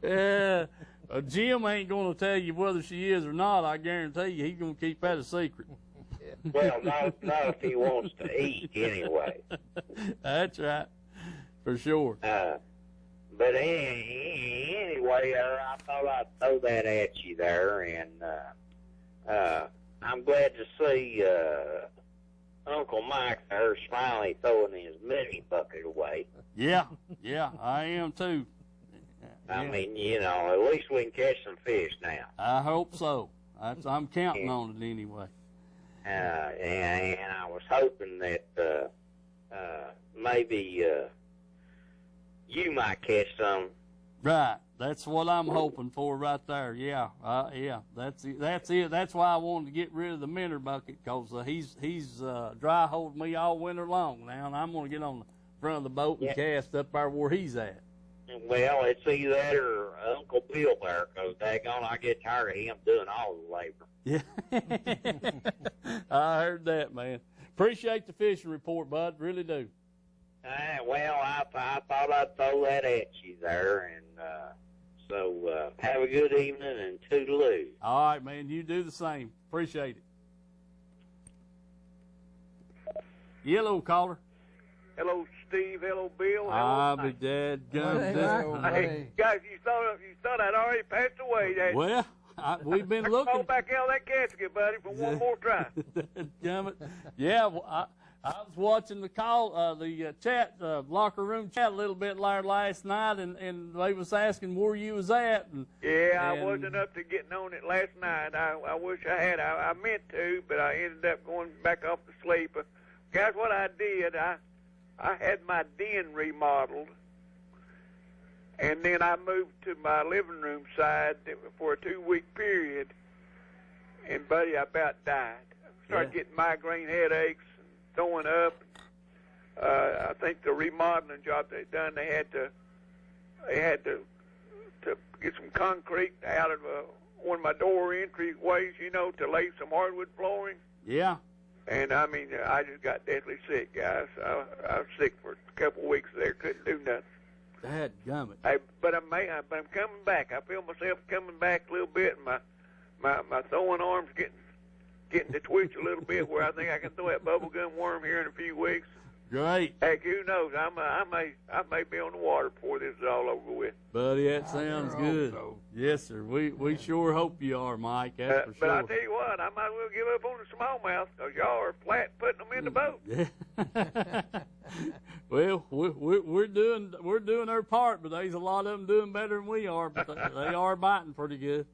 Yeah. Jim ain't going to tell you whether she is or not. I guarantee you he's going to keep that a secret. Well, not if he wants to eat anyway. That's right. For sure. But anyway, I thought I'd throw that at you there, and I'm glad to see Uncle Mike there's finally throwing his mini bucket away. Yeah, I am too. I mean, you know, at least we can catch some fish now. I hope so. I'm counting on it anyway. And I was hoping that maybe you might catch some. Right. That's what I'm hoping for right there. Yeah. That's it. That's why I wanted to get rid of the minnow bucket, because he's dry holding me all winter long now, and I'm going to get on the front of the boat and cast up there where he's at. Well, it's either that or Uncle Bill there, because daggone, I get tired of him doing all the labor. Yeah. I heard that, man. Appreciate the fishing report, bud. Really do. Well, I thought I'd throw that at you there, and so have a good evening and toodaloo. All right, man. You do the same. Appreciate it. Yellow caller. Hello, Steve. Hello, Bill. I'll be dead gum. Hey, guys, you thought I'd already passed away. Well, we've been looking. Call back out of that casket, buddy, for one more try. Gummit. Yeah, well, I was watching the chat, locker room chat a little bit last night, and they was asking where you was at. I wasn't up to getting on it last night. I wish I had. I meant to, but I ended up going back off to sleep. Guys, what I did, I had my den remodeled, and then I moved to my living room side for a 2-week period, and, buddy, I about died. I started getting migraine headaches and throwing up. I think the remodeling job they done, they had to get some concrete out of one of my door entryways, you know, to lay some hardwood flooring. Yeah. And, I mean, I just got deathly sick, guys. I was sick for a couple of weeks there, couldn't do nothing. Dadgummit. Hey, but I'm coming back. I feel myself coming back a little bit, and my throwing arm's getting to twitch a little bit, where I think I can throw that bubblegum worm here in a few weeks. Great. Heck, who knows? I may be on the water before this is all over with. Buddy, that sounds good. So. Yes, sir. We sure hope you are, Mike. That's for sure. But I tell you what, I might as well give up on the smallmouth, because y'all are flat putting them in the boat. Well, we're doing our part, but there's a lot of them doing better than we are. But they are biting pretty good.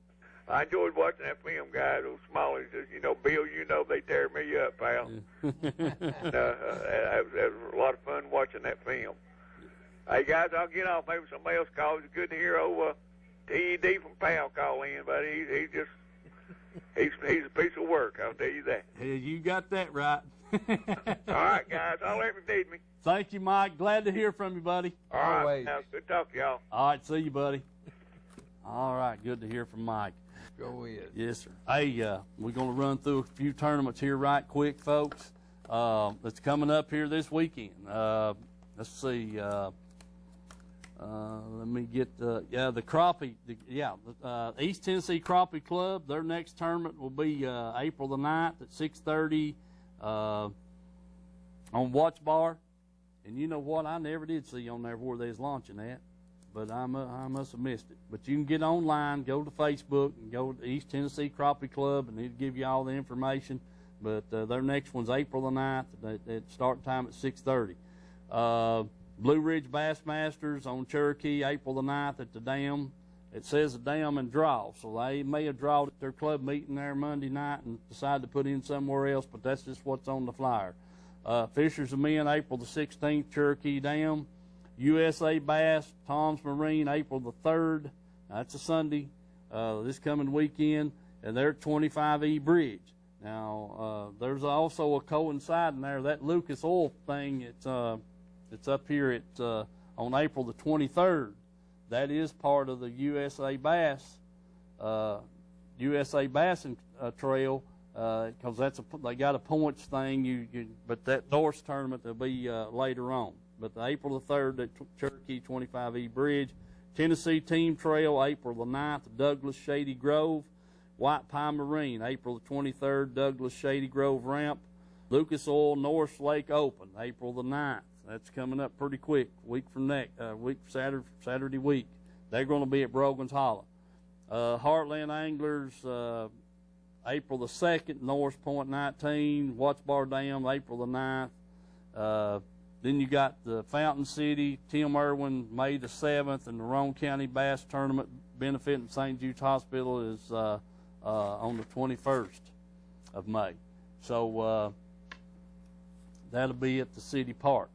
I enjoyed watching that film, guys. Those smallies, you know, Bill, you know they tear me up, pal. That was a lot of fun watching that film. Hey, guys, I'll get off. Maybe somebody else calls. It's good to hear old TED from Pal call in, but he's a piece of work, I'll tell you that. Yeah, you got that right. All right, guys. I'll let you need me. Thank you, Mike. Glad to hear from you, buddy. All right. Now, good talk to y'all. All right, see you, buddy. All right, good to hear from Mike. Go ahead. Yes, sir. Hey, we're going to run through a few tournaments here right quick, folks. That's coming up here this weekend. Let's see. Let me get the crappie. East Tennessee Crappie Club. Their next tournament will be April the 9th at 6:30 on Watch Bar. And you know what? I never did see on there where they was launching at. But I must have missed it. But you can get online, go to Facebook, and go to East Tennessee Crappie Club, and it'll give you all the information. But their next one's April the 9th. At start time at 6:30. Blue Ridge Bassmasters on Cherokee, April the 9th at the Dam. It says the Dam and Draw, so they may have drawed at their club meeting there Monday night and decided to put in somewhere else, but that's just what's on the flyer. Fishers of Men, April the 16th, Cherokee Dam. USA Bass, Tom's Marine, April the 3rd. That's a Sunday, this coming weekend. and they're 25E bridge. Now, there's also a coinciding there. That Lucas Oil thing, it's up here on April the 23rd. That is part of the USA Bass Trail, because they got a points thing. But that Norse tournament will be later on. But the April the 3rd, the Cherokee 25E Bridge. Tennessee Team Trail, April the 9th, Douglas Shady Grove. White Pine Marine, April the 23rd, Douglas Shady Grove Ramp. Lucas Oil North Lake Open, April the 9th. That's coming up pretty quick, Saturday week. They're going to be at Brogan's Hollow. Heartland Anglers, April the 2nd, North Point 19, Watts Bar Dam, April the 9th. Then you got the Fountain City, Tim Irwin, May the 7th, and the Roane County Bass Tournament benefiting St. Jude's Hospital is on the 21st of May. So that'll be at the city park.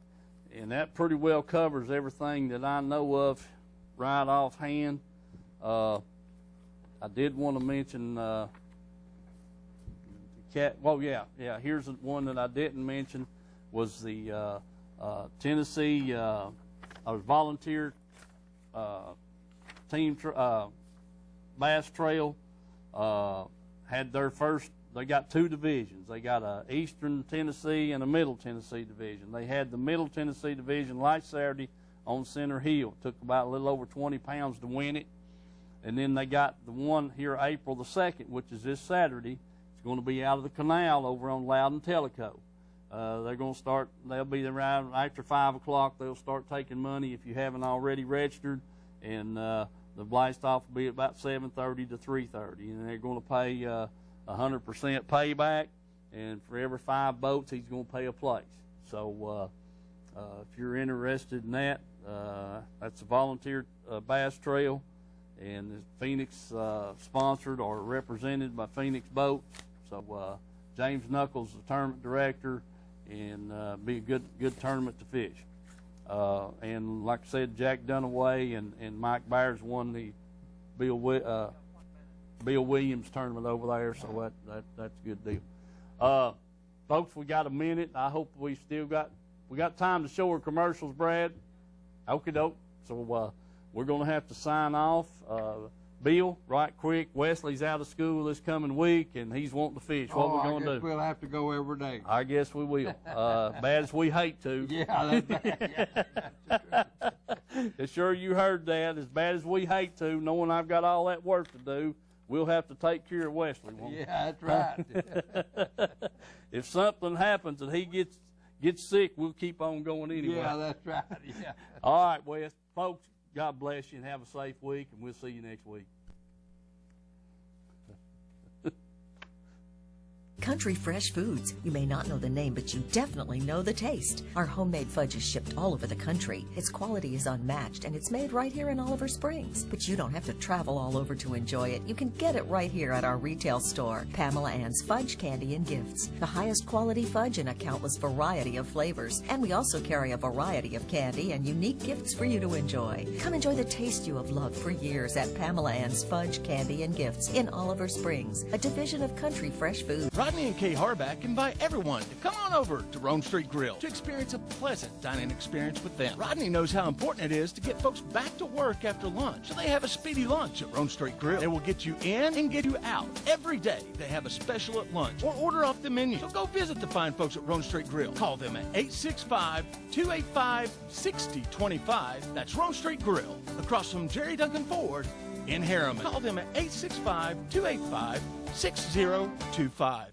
And that pretty well covers everything that I know of right offhand. I did want to mention here's one that I didn't mention was the Tennessee volunteer team Bass Trail had their first. They got two divisions. They got a Eastern Tennessee and a Middle Tennessee division. They had the Middle Tennessee division last Saturday on Center Hill. It took about a little over 20 pounds to win it. And then they got the one here April the 2nd, which is this Saturday. It's going to be out of the canal over on Loudon Tellico. They're going to start, they'll be around after 5 o'clock. They'll start taking money if you haven't already registered. And the blast off will be about 7:30 to 3:30. And they're going to pay 100% payback, and for every 5 boats, he's going to pay a place. So if you're interested in that, that's a volunteer bass trail, and it's Phoenix sponsored or represented by Phoenix Boats. So James Knuckles, the tournament director, and be a good tournament to fish. And like I said, Jack Dunaway and Mike Byers won the Bill Williams tournament over there, so that's a good deal. Folks, we got a minute. I hope we got time to show our commercials, Brad. Okie doke. So we're going to have to sign off. Bill, right quick, Wesley's out of school this coming week, and he's wanting to fish. What we going to do? We'll have to go every day. I guess we will. Bad as we hate to. Yeah, As sure you heard that. As bad as we hate to, knowing I've got all that work to do, we'll have to take care of Wesley. Yeah, that's right. If something happens and he gets sick, we'll keep on going anyway. Yeah, that's right. Yeah. All right, Wes. Folks, God bless you and have a safe week, and we'll see you next week. Country Fresh Foods. You may not know the name, but you definitely know the taste. Our homemade fudge is shipped all over the country. Its quality is unmatched, and it's made right here in Oliver Springs. But you don't have to travel all over to enjoy it. You can get it right here at our retail store, Pamela Ann's Fudge, Candy, and Gifts. The highest quality fudge in a countless variety of flavors. And we also carry a variety of candy and unique gifts for you to enjoy. Come enjoy the taste you have loved for years at Pamela Ann's Fudge, Candy, and Gifts in Oliver Springs, a division of Country Fresh Foods. Rodney and Kay Harback invite everyone to come on over to Roane Street Grill to experience a pleasant dining experience with them. Rodney knows how important it is to get folks back to work after lunch, so they have a speedy lunch at Roane Street Grill. They will get you in and get you out. Every day they have a special at lunch or order off the menu. So go visit the fine folks at Roane Street Grill. Call them at 865-285-6025. That's Roane Street Grill, across from Jerry Duncan Ford in Harriman. Call them at 865-285-6025.